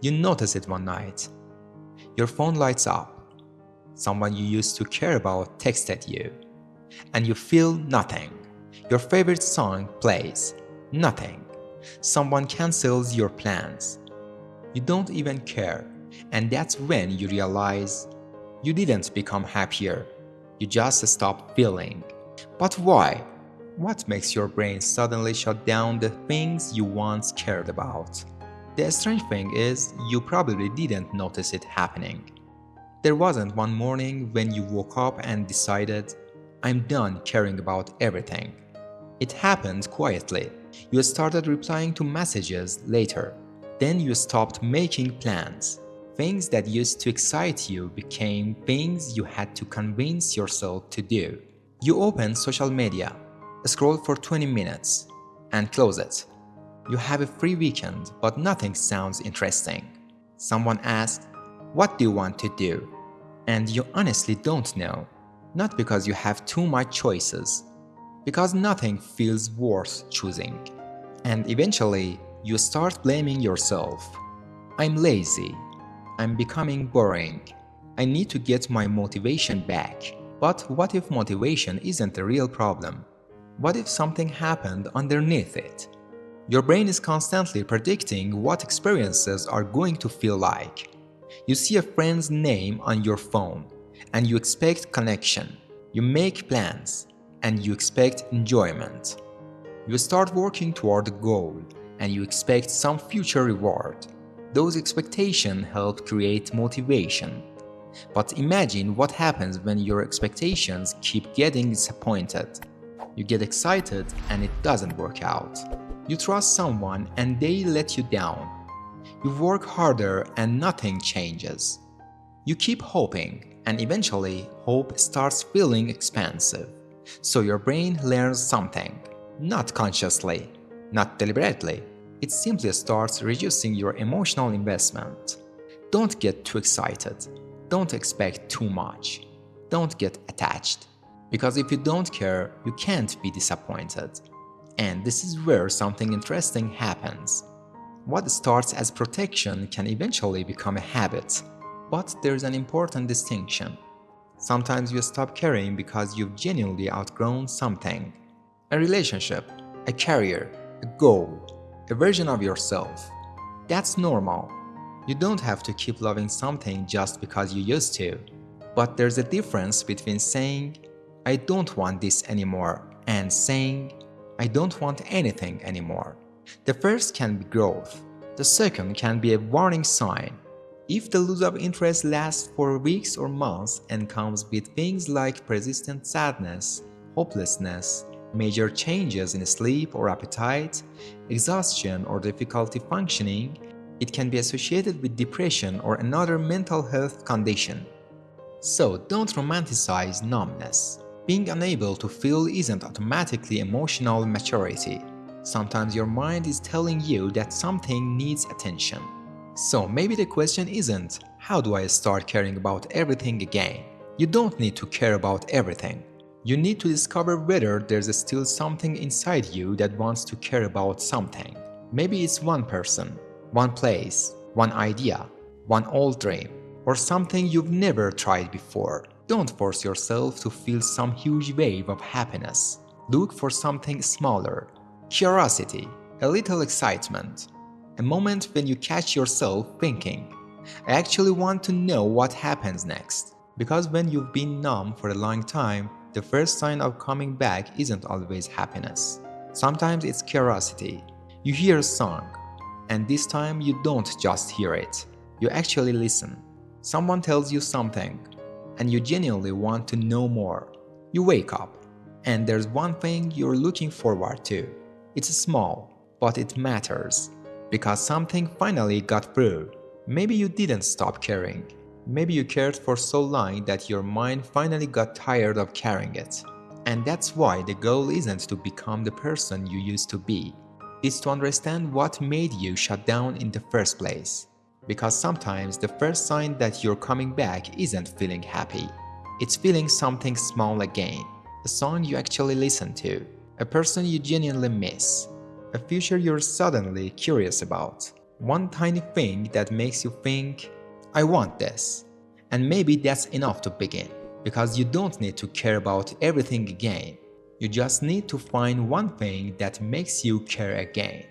You notice it one night. Your phone lights up. Someone you used to care about texted you. And you feel nothing. Your favorite song plays. Nothing. Someone cancels your plans. You don't even care. And that's when you realize you didn't become happier. You just stopped feeling. But why? What makes your brain suddenly shut down the things you once cared about? The strange thing is, you probably didn't notice it happening. There wasn't one morning when you woke up and decided, I'm done caring about everything. It happened quietly. You started replying to messages later. Then you stopped making plans. Things that used to excite you became things you had to convince yourself to do. You open social media, scroll for 20 minutes, and close it. You have a free weekend, but nothing sounds interesting. Someone asks, what do you want to do? And you honestly don't know. Not because you have too much choices, because nothing feels worth choosing. And eventually, you start blaming yourself. I'm lazy. I'm becoming boring. I need to get my motivation back. But what if motivation isn't a real problem? What if something happened underneath it? Your brain is constantly predicting what experiences are going to feel like. You see a friend's name on your phone, and you expect connection. You make plans, and you expect enjoyment. You start working toward a goal, and you expect some future reward. Those expectations help create motivation. But imagine what happens when your expectations keep getting disappointed. You get excited and it doesn't work out. You trust someone and they let you down. You work harder and nothing changes. You keep hoping, and eventually hope starts feeling expensive. So your brain learns something, not consciously, not deliberately. It simply starts reducing your emotional investment. Don't get too excited. Don't expect too much. Don't get attached. Because if you don't care, you can't be disappointed. And this is where something interesting happens. What starts as protection can eventually become a habit. But there's an important distinction. Sometimes you stop caring because you've genuinely outgrown something. A relationship, a career, a goal, a version of yourself. That's normal. You don't have to keep loving something just because you used to. But there's a difference between saying, I don't want this anymore, and saying, I don't want anything anymore. The first can be growth. The second can be a warning sign. If the lose of interest lasts for weeks or months and comes with things like persistent sadness, hopelessness, major changes in sleep or appetite, exhaustion or difficulty functioning, it can be associated with depression or another mental health condition. So don't romanticize numbness. Being unable to feel isn't automatically emotional maturity. Sometimes your mind is telling you that something needs attention. So maybe the question isn't, how do I start caring about everything again? You don't need to care about everything. You need to discover whether there's still something inside you that wants to care about something. Maybe it's one person, one place, one idea, one old dream, or something you've never tried before. Don't force yourself to feel some huge wave of happiness. Look for something smaller. Curiosity, a little excitement. A moment when you catch yourself thinking, I actually want to know what happens next. Because when you've been numb for a long time, the first sign of coming back isn't always happiness. Sometimes it's curiosity. You hear a song, and this time you don't just hear it. You actually listen. Someone tells you something, and you genuinely want to know more. You wake up, and there's one thing you're looking forward to. It's small, but it matters, because something finally got through. Maybe you didn't stop caring. Maybe you cared for so long that your mind finally got tired of carrying it. And that's why the goal isn't to become the person you used to be. It's to understand what made you shut down in the first place. Because sometimes the first sign that you're coming back isn't feeling happy. It's feeling something small again. A song you actually listen to. A person you genuinely miss. A future you're suddenly curious about. One tiny thing that makes you think, I want this. And maybe that's enough to begin, because you don't need to care about everything again. You just need to find one thing that makes you care again.